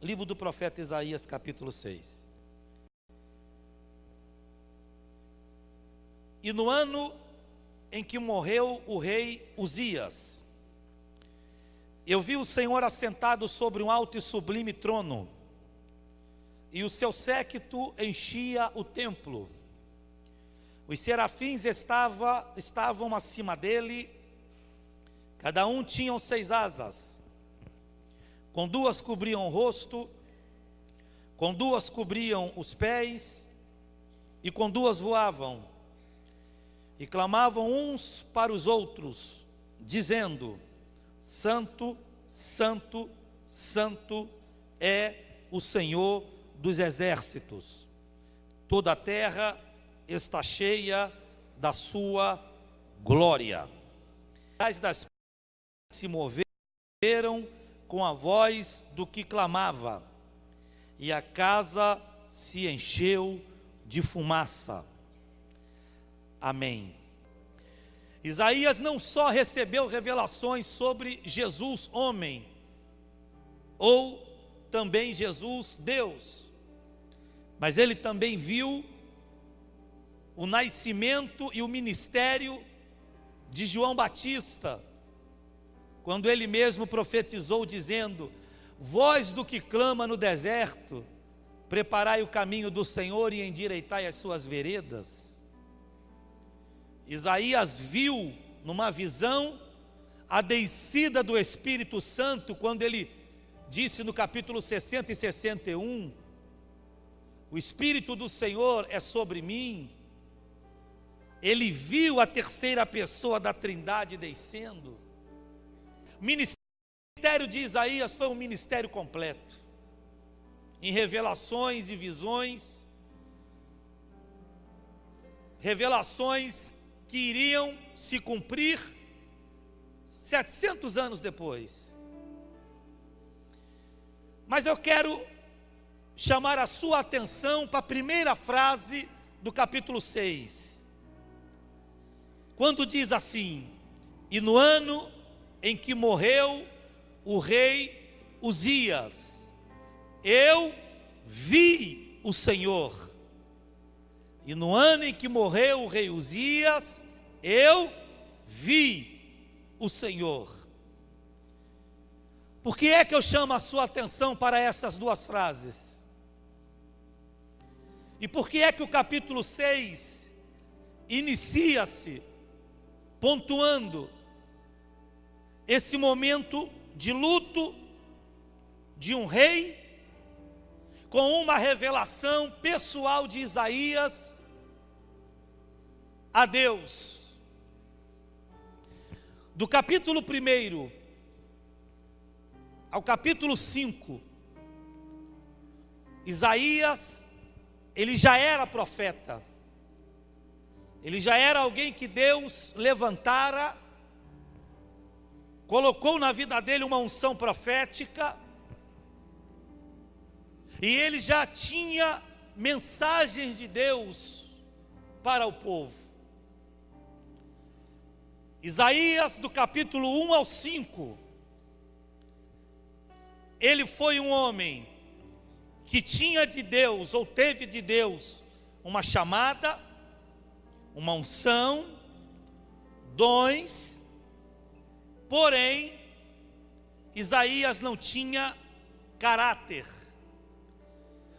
livro do profeta Isaías, capítulo 6. E no ano em que morreu o rei Uzias, eu vi o Senhor assentado sobre um alto e sublime trono, e o seu séquito enchia o templo. Os serafins estavam acima dele, cada um tinha 6 asas, com 2 cobriam o rosto, com 2 cobriam os pés, e com 2 voavam, e clamavam uns para os outros, dizendo: Santo, Santo, Santo é o Senhor dos exércitos, toda a terra está cheia da sua glória. As das se moveram com a voz do que clamava, e a casa se encheu de fumaça. Amém. Isaías não só recebeu revelações sobre Jesus, homem, ou também Jesus, Deus, mas ele também viu o nascimento e o ministério de João Batista, quando ele mesmo profetizou dizendo: voz do que clama no deserto, preparai o caminho do Senhor e endireitai as suas veredas. Isaías viu numa visão a descida do Espírito Santo, quando ele disse no capítulo 60 e 61, o Espírito do Senhor é sobre mim. Ele viu a terceira pessoa da Trindade descendo. O ministério de Isaías foi um ministério completo, em revelações e visões, revelações que iriam se cumprir 700 anos depois. Mas eu quero chamar a sua atenção para a primeira frase do capítulo 6, quando diz assim: e no ano em que morreu o rei Uzias, eu vi o Senhor. E no ano em que morreu o rei Uzias, eu vi o Senhor. Por que é que eu chamo a sua atenção para essas 2 frases? E por que é que o capítulo 6 inicia-se pontuando esse momento de luto de um rei, com uma revelação pessoal de Isaías a Deus? Do capítulo 1 ao capítulo 5, Isaías, ele já era profeta, ele já era alguém que Deus levantara, colocou na vida dele uma unção profética, e ele já tinha mensagens de Deus para o povo. Isaías, do capítulo 1 ao 5, ele foi um homem que tinha de Deus, ou teve de Deus, uma chamada, uma unção, dons, porém, Isaías não tinha caráter.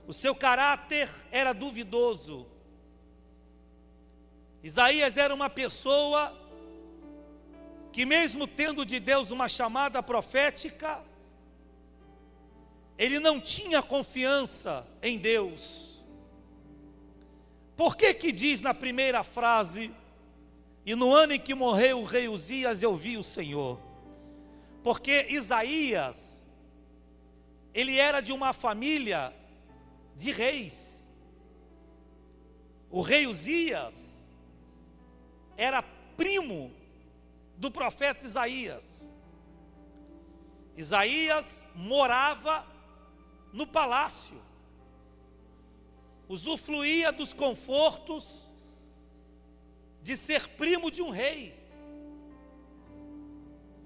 O seu caráter era duvidoso. Isaías era uma pessoa que, mesmo tendo de Deus uma chamada profética, ele não tinha confiança em Deus. Por que que diz na primeira frase: e no ano em que morreu o rei Uzias, eu vi o Senhor? Porque Isaías, ele era de uma família de reis. O rei Uzias era primo do profeta Isaías. Isaías morava no palácio, usufruía dos confortos de ser primo de um rei.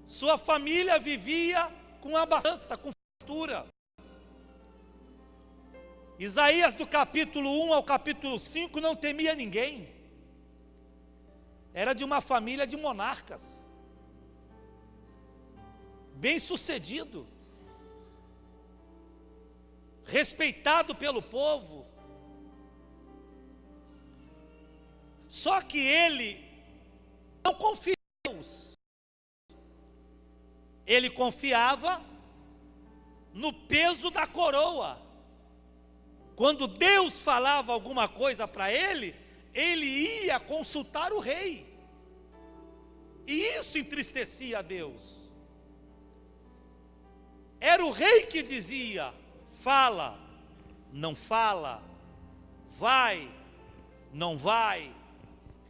Sua família vivia com abundância, com fartura. Isaías, do capítulo 1 ao capítulo 5, não temia ninguém. Era de uma família de monarcas, bem-sucedido, respeitado pelo povo. Só que ele não confiava em Deus. Ele confiava no peso da coroa. Quando Deus falava alguma coisa para ele, ele ia consultar o rei. E isso entristecia a Deus. Era o rei que dizia: fala, não fala, vai, não vai,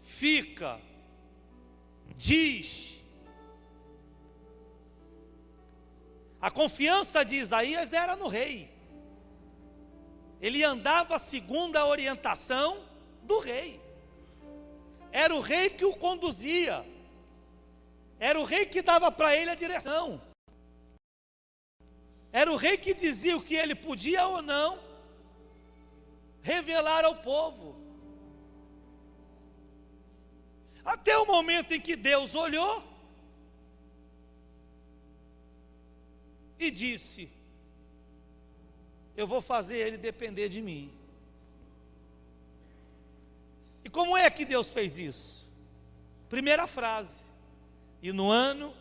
fica, diz. A confiança de Isaías era no rei. Ele andava segundo a orientação do rei. Era o rei que o conduzia. Era o rei que dava para ele a direção. Era o rei que dizia o que ele podia ou não revelar ao povo. Até o momento em que Deus olhou e disse: eu vou fazer ele depender de mim. E como é que Deus fez isso? Primeira frase: e no ano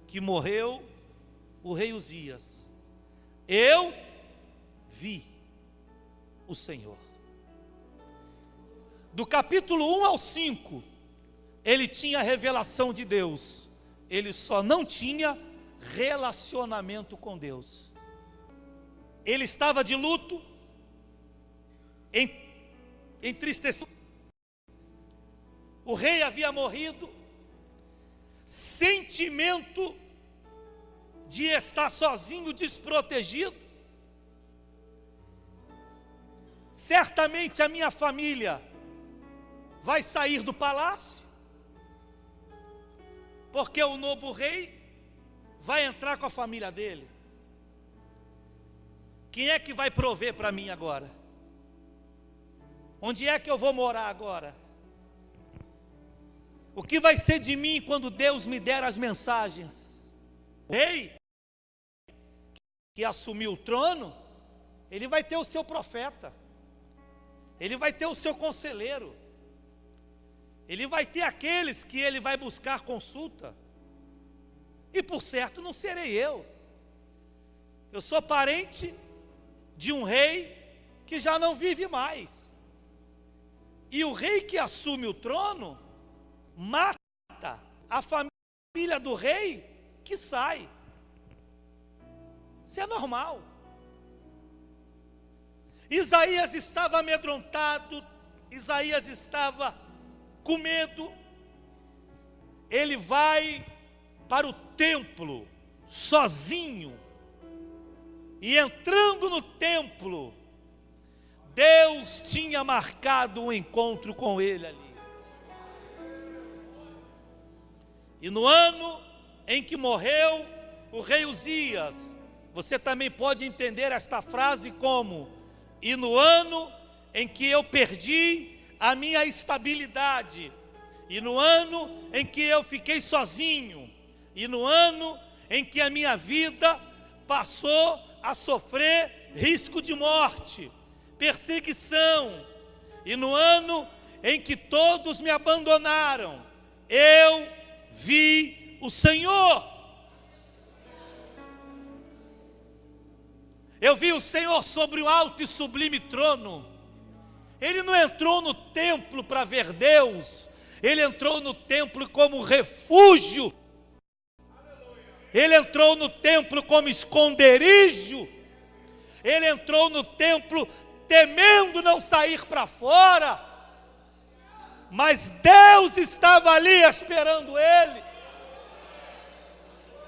que morreu o rei Uzias, eu vi o Senhor. Do capítulo 1 ao 5, ele tinha a revelação de Deus, ele só não tinha relacionamento com Deus. Ele estava de luto, entristecido. O rei havia morrido. Sentimento de estar sozinho, desprotegido. Certamente a minha família vai sair do palácio, porque o novo rei vai entrar com a família dele. Quem é que vai prover para mim agora? Onde é que eu vou morar agora? O que vai ser de mim quando Deus me der as mensagens? O rei que assumiu o trono, ele vai ter o seu profeta, ele vai ter o seu conselheiro, ele vai ter aqueles que ele vai buscar consulta. E por certo não serei eu. Eu sou parente de um rei que já não vive mais. E o rei que assume o trono mata a família do rei que sai. Isso é normal. Isaías estava amedrontado, Isaías estava com medo. Ele vai para o templo sozinho, e entrando no templo, Deus tinha marcado um encontro com ele ali. E no ano em que morreu o rei Uzias, você também pode entender esta frase como: e no ano em que eu perdi a minha estabilidade, e no ano em que eu fiquei sozinho, e no ano em que a minha vida passou a sofrer risco de morte, perseguição, e no ano em que todos me abandonaram, eu vi o Senhor. Eu vi o Senhor sobre um alto e sublime trono. Ele não entrou no templo para ver Deus, ele entrou no templo como refúgio. Ele entrou no templo como esconderijo. Ele entrou no templo temendo não sair para fora. Mas Deus estava ali esperando ele.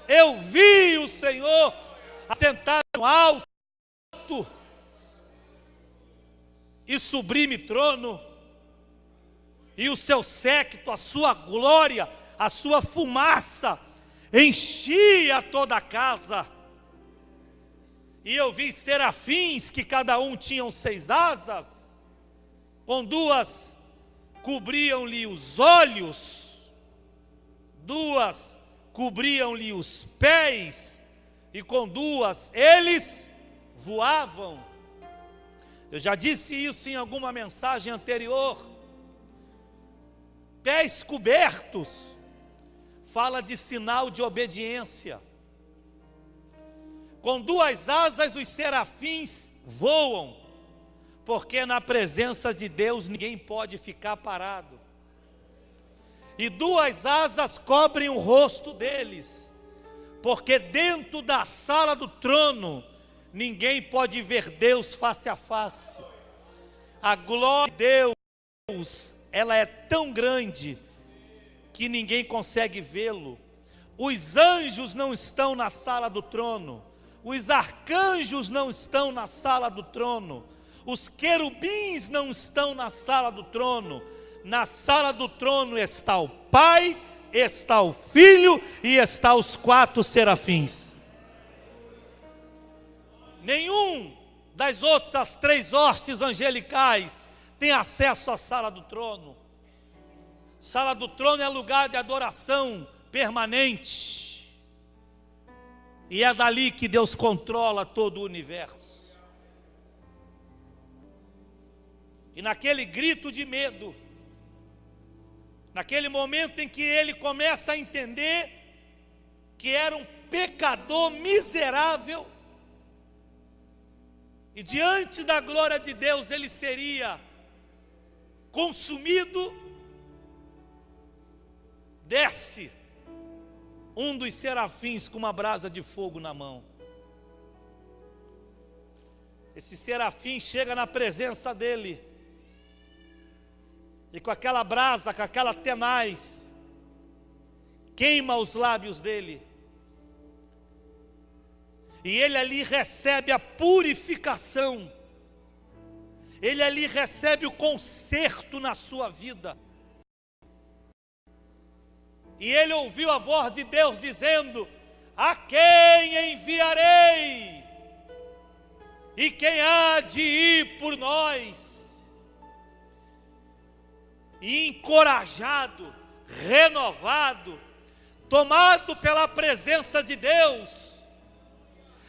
Eu vi o Senhor assentado no alto e sublime trono, e o seu séquito, a sua glória, a sua fumaça enchia toda a casa. E eu vi serafins que cada um tinham 6 asas, com 2 cobriam-lhe os olhos, 2 cobriam-lhe os pés, e com 2 eles voavam. Eu já disse isso em alguma mensagem anterior. Pés cobertos fala de sinal de obediência. Com 2 asas os serafins voam, porque na presença de Deus ninguém pode ficar parado. E 2 asas cobrem o rosto deles, porque dentro da sala do trono ninguém pode ver Deus face a face. A glória de Deus, ela é tão grande que ninguém consegue vê-lo. Os anjos não estão na sala do trono, os arcanjos não estão na sala do trono, os querubins não estão na sala do trono. Na sala do trono está o Pai, está o Filho e está os 4 serafins. Nenhum das outras 3 hostes angelicais tem acesso à sala do trono. Sala do trono é lugar de adoração permanente. E é dali que Deus controla todo o universo. E naquele grito de medo, naquele momento em que ele começa a entender que era um pecador miserável, e diante da glória de Deus ele seria consumido, desce um dos serafins com uma brasa de fogo na mão. Esse serafim chega na presença dele, e com aquela brasa, com aquela tenaz, queima os lábios dele. E ele ali recebe a purificação. Ele ali recebe o conserto na sua vida. E ele ouviu a voz de Deus dizendo: a quem enviarei? E quem há de ir por nós? E encorajado, renovado, tomado pela presença de Deus,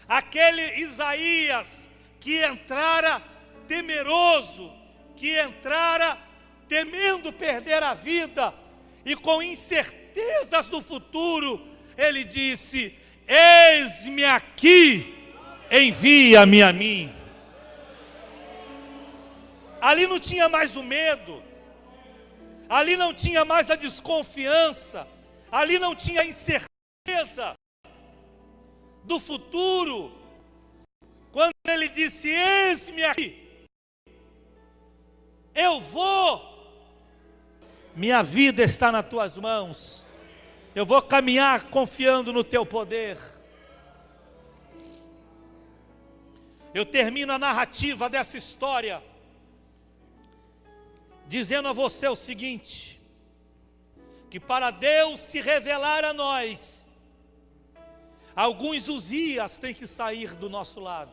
aquele Isaías que entrara temeroso, que entrara temendo perder a vida e com incertezas do futuro, ele disse: eis-me aqui, envia-me a mim. Ali não tinha mais o medo, ali não tinha mais a desconfiança, ali não tinha a incerteza do futuro. Quando ele disse: eis-me aqui, eu vou, minha vida está nas tuas mãos, eu vou caminhar confiando no teu poder. Eu termino a narrativa dessa história dizendo a você o seguinte: que para Deus se revelar a nós, alguns Uzias têm que sair do nosso lado.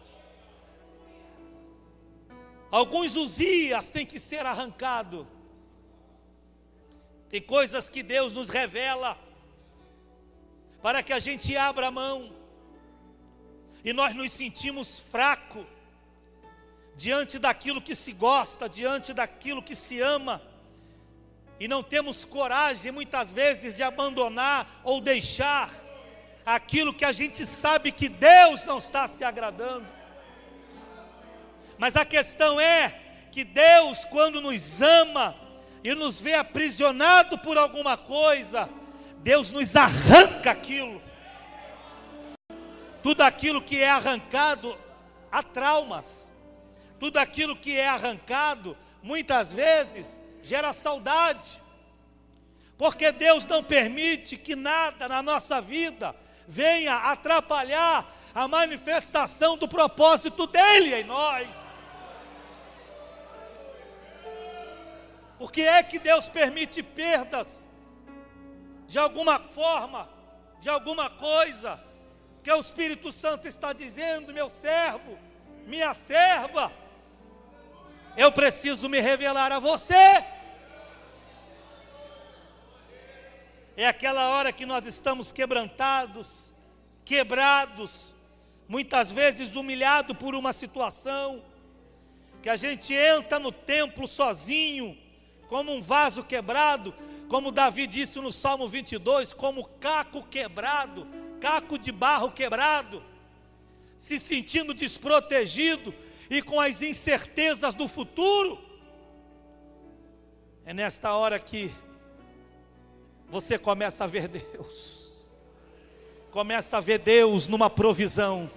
Alguns Uzias têm que ser arrancados. Tem coisas que Deus nos revela para que a gente abra a mão. E nós nos sentimos fracos diante daquilo que se gosta, diante daquilo que se ama. E não temos coragem muitas vezes de abandonar ou deixar aquilo que a gente sabe que Deus não está se agradando. Mas a questão é que Deus, quando nos ama e nos vê aprisionado por alguma coisa, Deus nos arranca aquilo. Tudo aquilo que é arrancado há traumas. Tudo aquilo que é arrancado, muitas vezes, gera saudade. Porque Deus não permite que nada na nossa vida venha atrapalhar a manifestação do propósito dEle em nós. Por que é que Deus permite perdas de alguma forma, de alguma coisa? Porque o Espírito Santo está dizendo: meu servo, minha serva, eu preciso me revelar a você. É aquela hora que nós estamos quebrantados, quebrados, muitas vezes humilhados por uma situação, que a gente entra no templo sozinho, como um vaso quebrado, como Davi disse no Salmo 22, como caco quebrado, caco de barro quebrado, se sentindo desprotegido e com as incertezas do futuro. É nesta hora que você começa a ver Deus, começa a ver Deus numa provisão,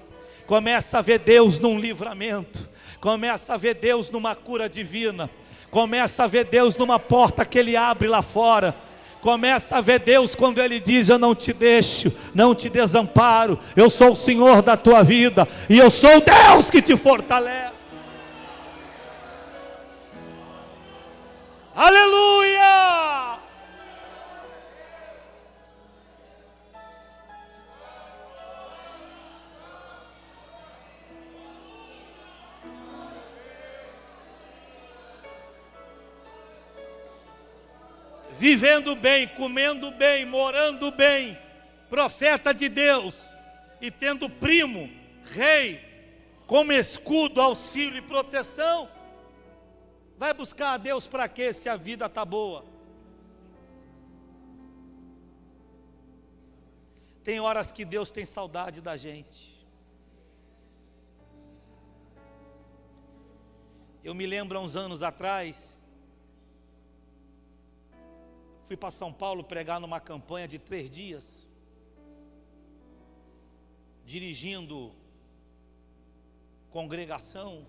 começa a ver Deus num livramento, começa a ver Deus numa cura divina, começa a ver Deus numa porta que Ele abre lá fora, começa a ver Deus quando Ele diz: eu não te deixo, não te desamparo, eu sou o Senhor da tua vida, e eu sou o Deus que te fortalece. Aleluia! Vivendo bem, comendo bem, morando bem, profeta de Deus, e tendo primo, rei, como escudo, auxílio e proteção, vai buscar a Deus para quê, se a vida está boa? Tem horas que Deus tem saudade da gente. Eu me lembro há uns anos atrás, fui para São Paulo pregar numa campanha de 3 dias, dirigindo congregação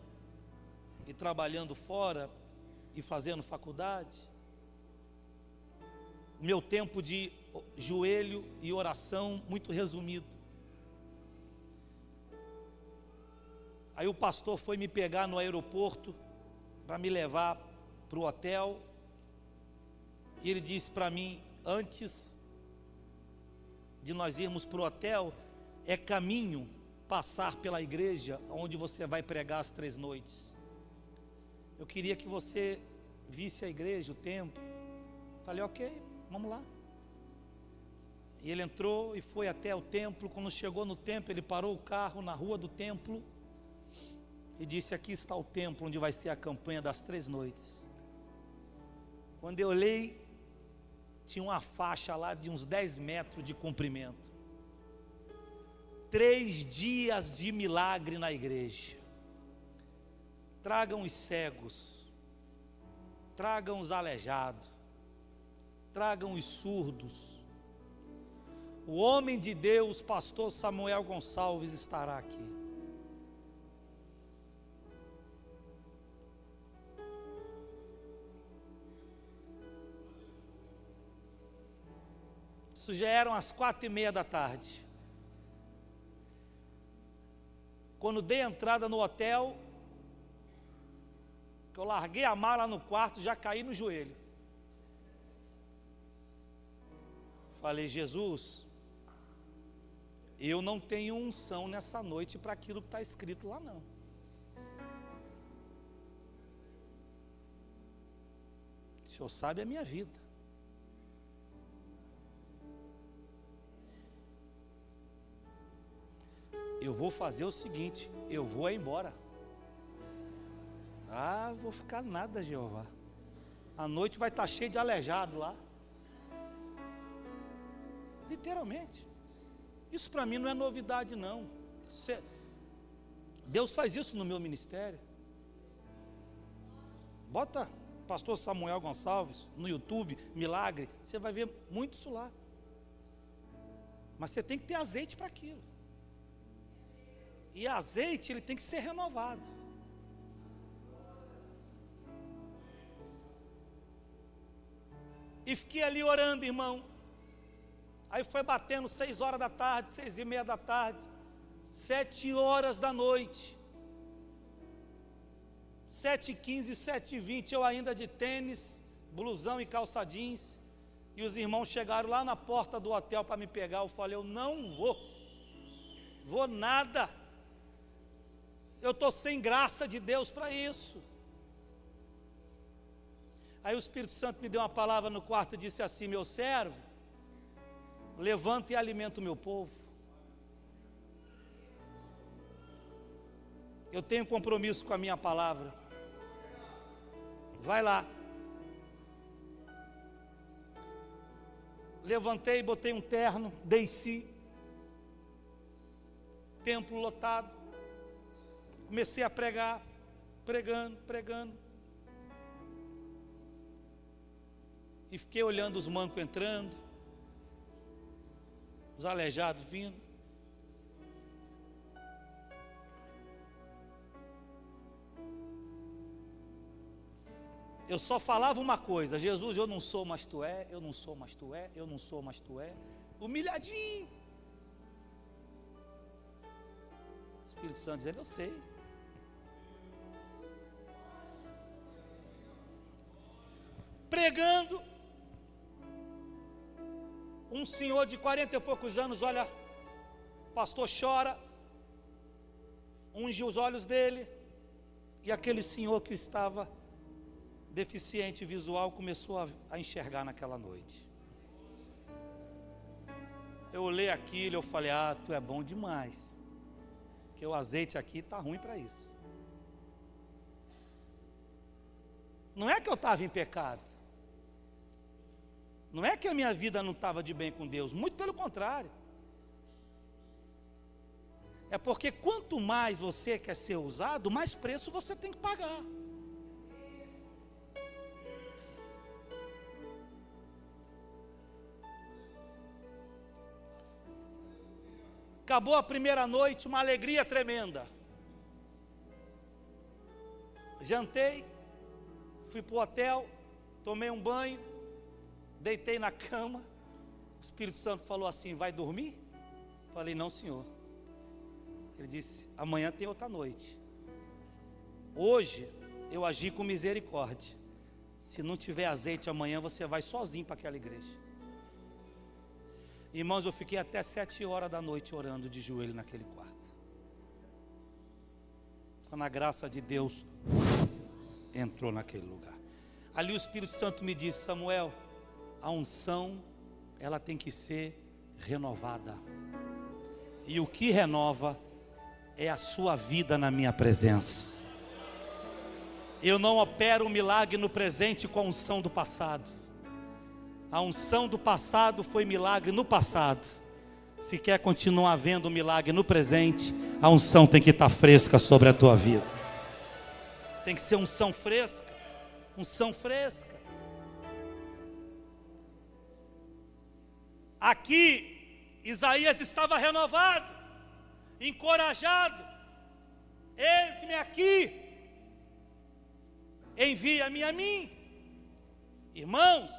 e trabalhando fora e fazendo faculdade. Meu tempo de joelho e oração muito resumido. Aí o pastor foi me pegar no aeroporto para me levar para o hotel. E ele disse para mim: antes de nós irmos para o hotel, é caminho passar pela igreja onde você vai pregar as 3 noites. Eu queria que você visse a igreja, o templo. Falei: ok, vamos lá. E ele entrou e foi até o templo. Quando chegou no templo, ele parou o carro na rua do templo e disse: aqui está o templo onde vai ser a campanha das 3 noites. Quando eu olhei, tinha uma faixa lá de uns 10 metros de comprimento. 3 dias de milagre na igreja. Tragam os cegos, tragam os aleijados, tragam os surdos. O homem de Deus, pastor Samuel Gonçalves, estará aqui. Isso já eram as 4:30 da tarde. Quando dei entrada no hotel, que eu larguei a mala no quarto, já caí no joelho. Falei: Jesus, eu não tenho unção nessa noite para aquilo que está escrito lá não. O Senhor sabe a minha vida. Eu vou fazer o seguinte: eu vou embora. Vou ficar nada, Jeová. A noite vai estar cheia de aleijado lá. Literalmente. Isso para mim não é novidade não. Deus faz isso no meu ministério. Bota pastor Samuel Gonçalves no YouTube, milagre, você vai ver muito isso lá. Mas você tem que ter azeite para aquilo. E azeite, ele tem que ser renovado. E fiquei ali orando, irmão. Aí foi batendo 6 horas da tarde, 6:30 da tarde, 7 horas da noite, 7:15, 7:20, eu ainda de tênis, blusão e calça jeans. E os irmãos chegaram lá na porta do hotel para me pegar. Eu falei: eu não vou. Vou nada. Eu estou sem graça de Deus para isso. Aí o Espírito Santo me deu uma palavra no quarto e disse assim: meu servo, levanta e alimenta o meu povo. Eu tenho compromisso com a minha palavra. Vai lá. Levantei, botei um terno, desci. Templo lotado. Comecei a pregar, pregando. E fiquei olhando os mancos entrando, os aleijados vindo. Eu só falava uma coisa: Jesus, eu não sou, mas tu é, eu não sou, mas tu é, eu não sou, mas tu é. Humilhadinho. O Espírito Santo dizendo: eu sei. Pregando. Um senhor de 40 e poucos anos, olha, o pastor chora, unge os olhos dele, e aquele senhor que estava deficiente visual começou a enxergar naquela noite. Eu olhei aquilo, eu falei: ah, tu é bom demais, porque o azeite aqui está ruim para isso. Não é que eu estava em pecado, não é que a minha vida não estava de bem com Deus, muito pelo contrário. É porque quanto mais você quer ser usado, mais preço você tem que pagar. Acabou a primeira noite, uma alegria tremenda. Jantei, fui para o hotel, tomei um banho, deitei na cama. O Espírito Santo falou assim: vai dormir? Falei: não, senhor. Ele disse: amanhã tem outra noite. Hoje eu agi com misericórdia. Se não tiver azeite amanhã, você vai sozinho para aquela igreja. Irmãos, eu fiquei até 7 horas da noite orando de joelho naquele quarto. Quando a graça de Deus entrou naquele lugar. Ali o Espírito Santo me disse: Samuel, a unção, ela tem que ser renovada. E o que renova é a sua vida na minha presença. Eu não opero um milagre no presente com a unção do passado. A unção do passado foi milagre no passado. Se quer continuar vendo o milagre no presente, a unção tem que estar fresca sobre a tua vida. Tem que ser unção fresca. Unção fresca. Aqui, Isaías estava renovado, encorajado. Eis-me aqui, envia-me a mim. Irmãos,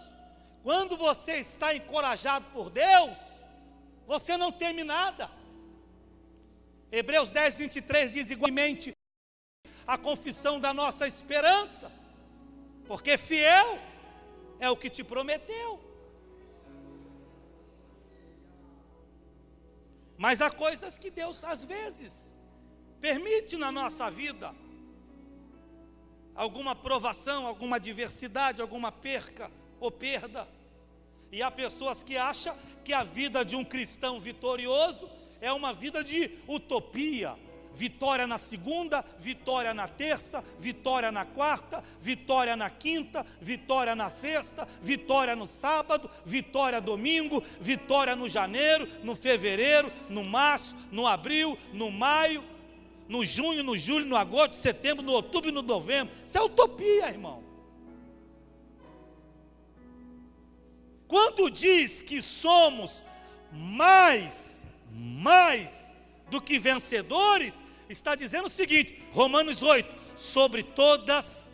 quando você está encorajado por Deus, você não teme nada. Hebreus 10, 23 diz igualmente a confissão da nossa esperança, porque fiel é o que te prometeu. Mas há coisas que Deus às vezes permite na nossa vida, alguma provação, alguma adversidade, alguma perca ou perda. E há pessoas que acham que a vida de um cristão vitorioso é uma vida de utopia. Vitória na segunda, vitória na terça, vitória na quarta, vitória na quinta, vitória na sexta, vitória no sábado, vitória domingo, vitória no janeiro, no fevereiro, no março, no abril, no maio, no junho, no julho, no agosto, no setembro, no outubro e no novembro. Isso é utopia, irmão. Quando diz que somos mais do que vencedores, está dizendo o seguinte, Romanos 8, sobre todas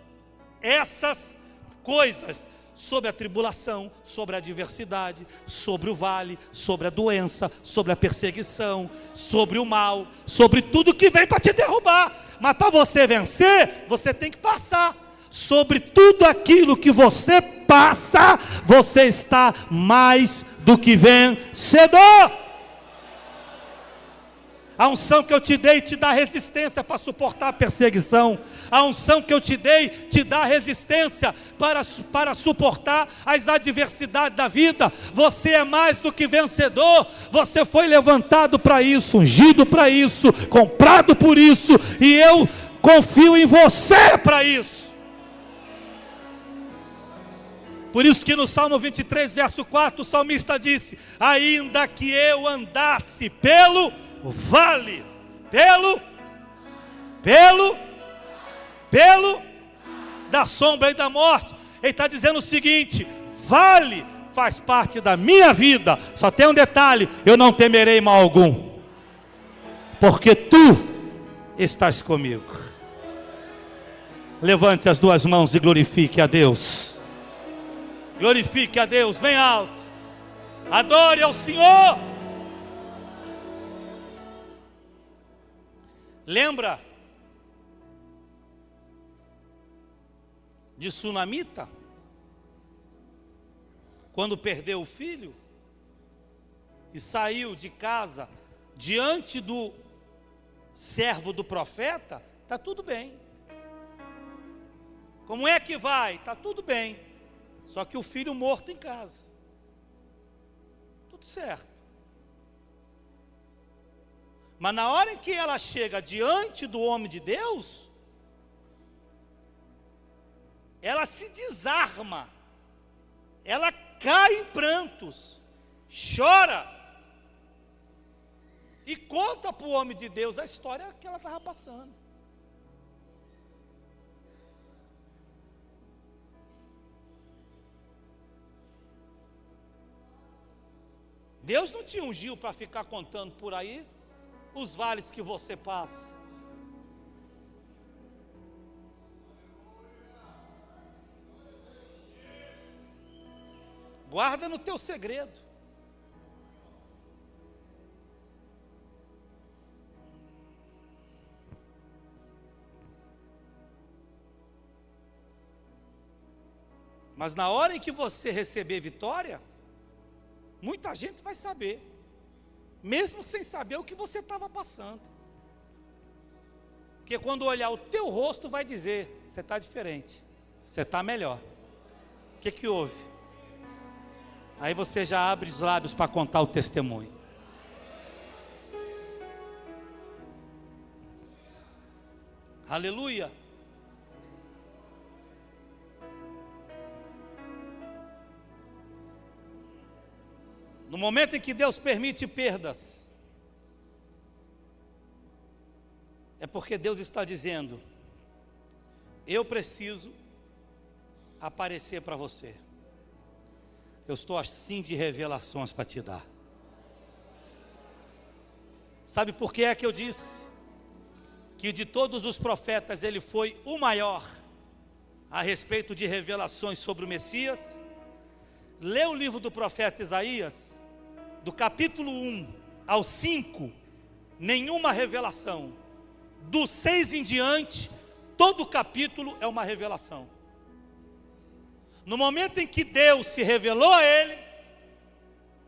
essas coisas, sobre a tribulação, sobre a adversidade, sobre o vale, sobre a doença, sobre a perseguição, sobre o mal, sobre tudo que vem para te derrubar. Mas para você vencer, você tem que passar. Sobre tudo aquilo que você passa, você está mais do que vencedor. A unção que eu te dei te dá resistência para suportar a perseguição. A unção que eu te dei te dá resistência para suportar as adversidades da vida. Você é mais do que vencedor. Você foi levantado para isso, ungido para isso, comprado por isso. E eu confio em você para isso. Por isso que no Salmo 23, verso 4, o salmista disse: ainda que eu andasse pelo vale, pelo da sombra e da morte. Ele está dizendo o seguinte: vale faz parte da minha vida. Só tem um detalhe: eu não temerei mal algum, porque tu estás comigo. Levante as duas mãos e glorifique a Deus. Glorifique a Deus bem alto. Adore ao Senhor. Lembra de Sunamita? Quando perdeu o filho e saiu de casa diante do servo do profeta, está tudo bem. Como é que vai? Está tudo bem. Só que o filho morto em casa. Tudo certo. Mas na hora em que ela chega diante do homem de Deus, ela se desarma, ela cai em prantos, chora, e conta para o homem de Deus a história que ela estava passando. Deus não te ungiu para ficar contando por aí os vales que você passa. Guarda no teu segredo. Mas na hora em que você receber vitória, muita gente vai saber, mesmo sem saber o que você estava passando. Porque quando olhar o teu rosto vai dizer: você está diferente, você está melhor. O que houve? Aí você já abre os lábios para contar o testemunho. Aleluia. No momento em que Deus permite perdas, é porque Deus está dizendo: eu preciso aparecer para você. Eu estou assim de revelações para te dar. Sabe por que é que eu disse que de todos os profetas ele foi o maior a respeito de revelações sobre o Messias? Lê o livro do profeta Isaías, do capítulo 1 ao 5, nenhuma revelação. Do 6 em diante, todo o capítulo é uma revelação. No momento em que Deus se revelou a ele,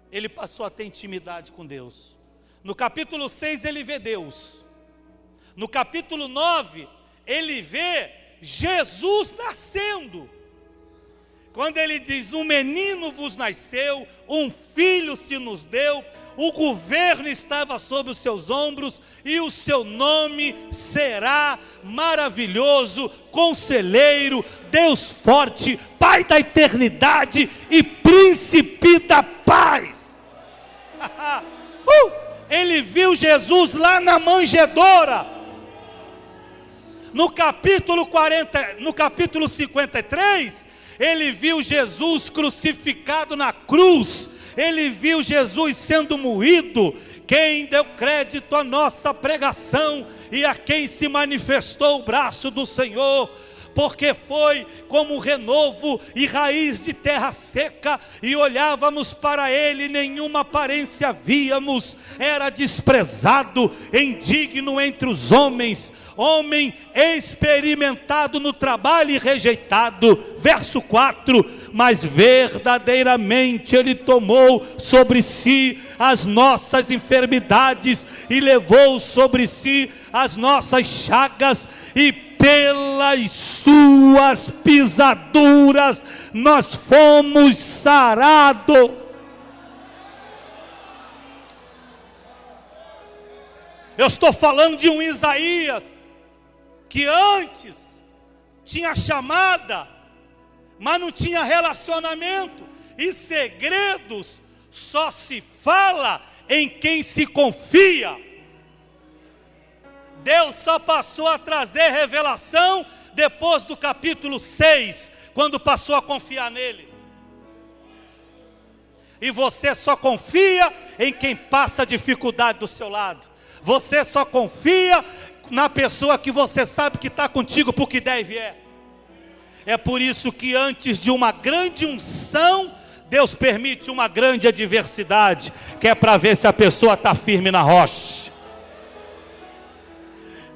ele passou a ter intimidade com Deus. No capítulo 6 ele vê Deus. No capítulo 9 ele vê Jesus nascendo. Quando ele diz: um menino vos nasceu, um filho se nos deu, o governo estava sobre os seus ombros, e o seu nome será Maravilhoso, Conselheiro, Deus Forte, Pai da Eternidade e Príncipe da Paz. Ele viu Jesus lá na manjedoura. No capítulo 53, ele viu Jesus crucificado na cruz. Ele viu Jesus sendo moído. Quem deu crédito à nossa pregação e a quem se manifestou o braço do Senhor, porque foi como renovo e raiz de terra seca, e olhávamos para ele, nenhuma aparência víamos, era desprezado, indigno entre os homens, homem experimentado no trabalho e rejeitado. Verso 4: mas verdadeiramente Ele tomou sobre si as nossas enfermidades e levou sobre si as nossas chagas, e pelas suas pisaduras nós fomos sarados. Eu estou falando de um Isaías que antes tinha chamada, mas não tinha relacionamento, e segredos só se fala em quem se confia. Deus só passou a trazer revelação depois do capítulo 6, quando passou a confiar nele. E você só confia em quem passa dificuldade do seu lado. Você só confia na pessoa que você sabe que está contigo porque deve é. É por isso que antes de uma grande unção, Deus permite uma grande adversidade, que é para ver se a pessoa está firme na rocha.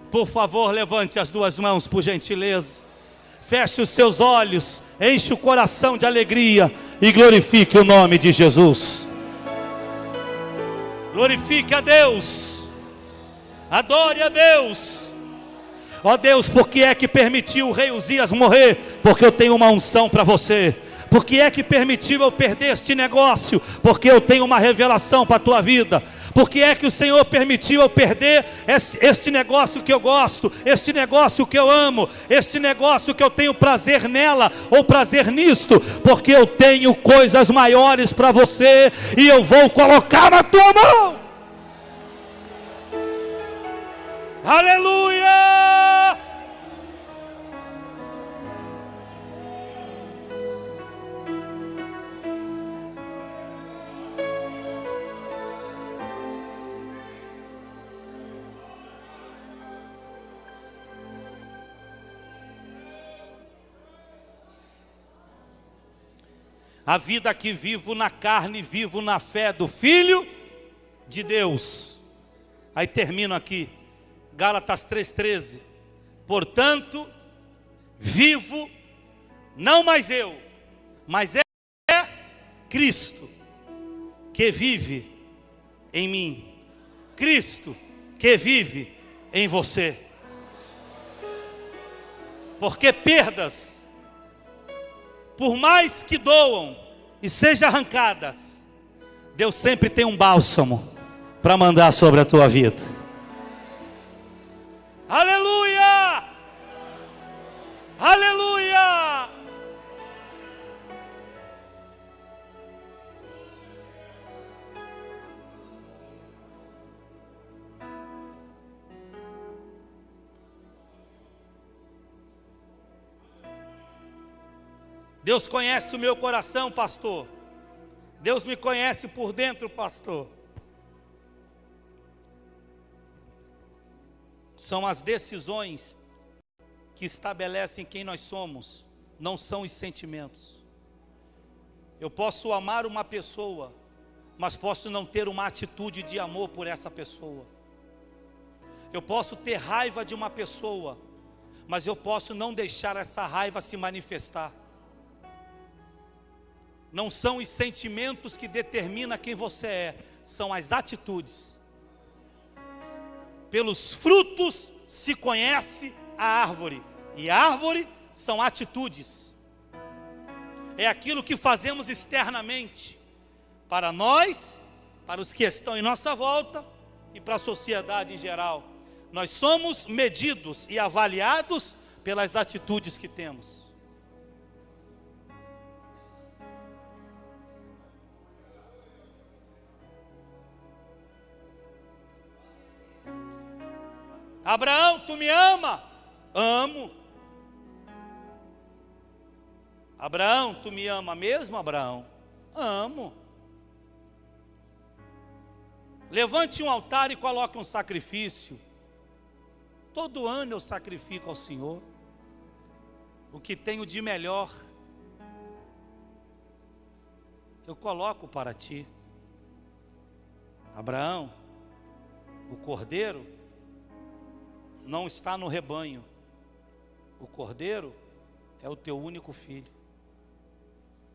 Por favor, levante as duas mãos, por gentileza. Feche os seus olhos, enche o coração de alegria e glorifique o nome de Jesus. Glorifique a Deus. Adore a Deus. Ó Deus, por que é que permitiu o rei Uzias morrer? Porque eu tenho uma unção para você. Por que é que permitiu eu perder este negócio? Porque eu tenho uma revelação para a tua vida. Por que é que o Senhor permitiu eu perder este negócio que eu gosto, este negócio que eu amo, este negócio que eu tenho prazer nela, ou prazer nisto? Porque eu tenho coisas maiores para você, e eu vou colocar na tua mão. Aleluia! A vida que vivo na carne, vivo na fé do Filho de Deus. Aí termino aqui, Gálatas 3,13. Portanto, vivo, não mais eu, mas é Cristo que vive em mim. Cristo que vive em você. Porque perdas, por mais que doam e sejam arrancadas, Deus sempre tem um bálsamo para mandar sobre a tua vida. Aleluia! Aleluia! Deus conhece o meu coração, pastor. Deus me conhece por dentro, pastor. São as decisões que estabelecem quem nós somos, não são os sentimentos. Eu posso amar uma pessoa, mas posso não ter uma atitude de amor por essa pessoa. Eu posso ter raiva de uma pessoa, mas eu posso não deixar essa raiva se manifestar. Não são os sentimentos que determinam quem você é, são as atitudes. Pelos frutos se conhece a árvore, e a árvore são atitudes. É aquilo que fazemos externamente, para nós, para os que estão em nossa volta e para a sociedade em geral. Nós somos medidos e avaliados pelas atitudes que temos. Abraão, tu me ama? Amo. Abraão, tu me ama mesmo, Abraão? Amo. Levante um altar e coloque um sacrifício. Todo ano eu sacrifico ao Senhor o que tenho de melhor. Eu coloco para ti. Abraão, o cordeiro não está no rebanho. O cordeiro é o teu único filho.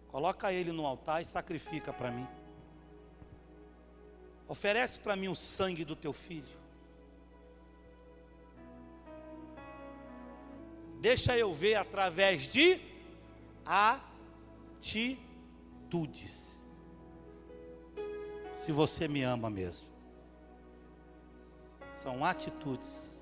Coloca ele no altar e sacrifica para mim. Oferece para mim o sangue do teu filho. Deixa eu ver através de atitudes. Se você me ama mesmo. São atitudes.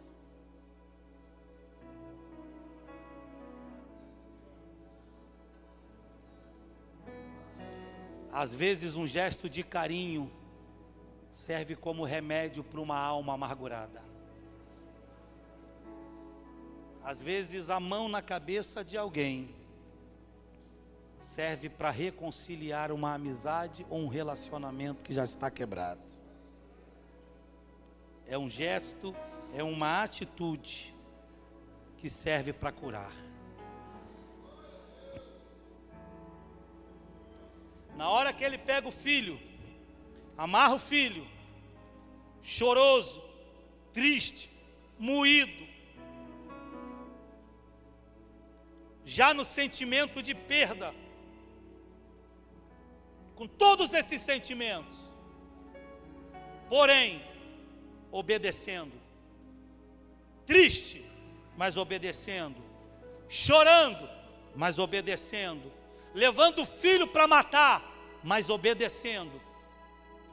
Às vezes um gesto de carinho serve como remédio para uma alma amargurada. Às vezes a mão na cabeça de alguém serve para reconciliar uma amizade ou um relacionamento que já está quebrado. É um gesto, é uma atitude que serve para curar. Na hora que ele pega o filho, amarra o filho, choroso, triste, moído, já no sentimento de perda, com todos esses sentimentos, porém, obedecendo, triste, mas obedecendo, chorando, mas obedecendo, levando o filho para matar, mas obedecendo,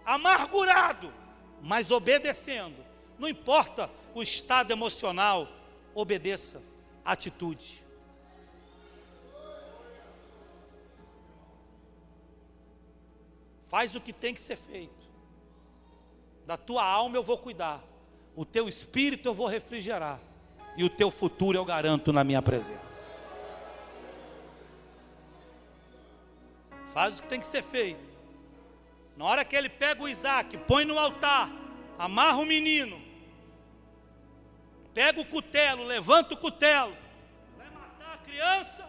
amargurado, mas obedecendo. Não importa o estado emocional, obedeça. Atitude. Faz o que tem que ser feito. Da tua alma eu vou cuidar, o teu espírito eu vou refrigerar, e o teu futuro eu garanto na minha presença. Faz o que tem que ser feito. Na hora que ele pega o Isaac, põe no altar, amarra o menino, pega o cutelo, levanta o cutelo, vai matar a criança,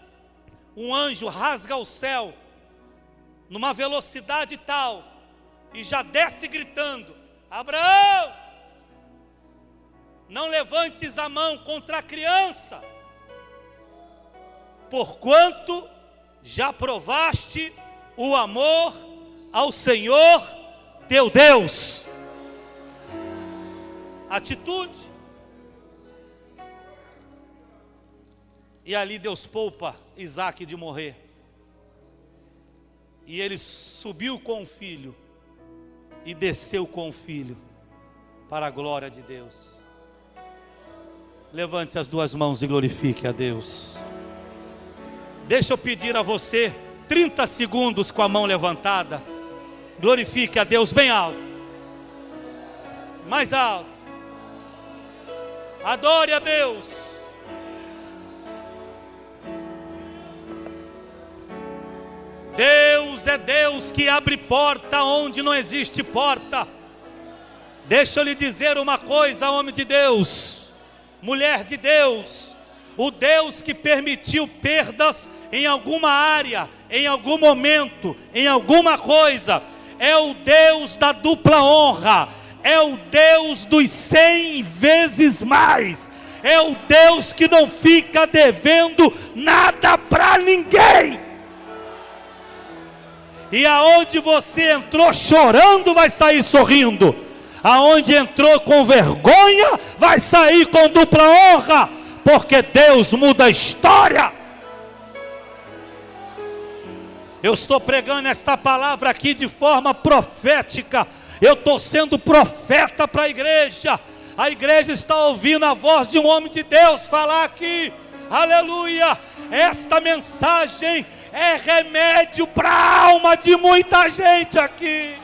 um anjo rasga o céu, numa velocidade tal, e já desce gritando: Abraão, não levantes a mão contra a criança, porquanto já provaste o amor ao Senhor teu Deus. Atitude. E ali Deus poupa Isaac de morrer. E ele subiu com o filho e desceu com o filho para a glória de Deus. Levante as duas mãos e glorifique a Deus. Deixa eu pedir a você 30 segundos com a mão levantada. Glorifique a Deus bem alto. Mais alto. Adore a Deus. Deus é Deus que abre porta onde não existe porta. Deixa eu lhe dizer uma coisa, homem de Deus, mulher de Deus. O Deus que permitiu perdas em alguma área, em algum momento, em alguma coisa, é o Deus da dupla honra, é o Deus dos 100 vezes mais, é o Deus que não fica devendo nada para ninguém. E aonde você entrou chorando, vai sair sorrindo. Aonde entrou com vergonha, vai sair com dupla honra, porque Deus muda a história. Eu estou pregando esta palavra aqui de forma profética. Eu estou sendo profeta para a igreja. A igreja está ouvindo a voz de um homem de Deus falar aqui. Aleluia! Esta mensagem é remédio para a alma de muita gente aqui.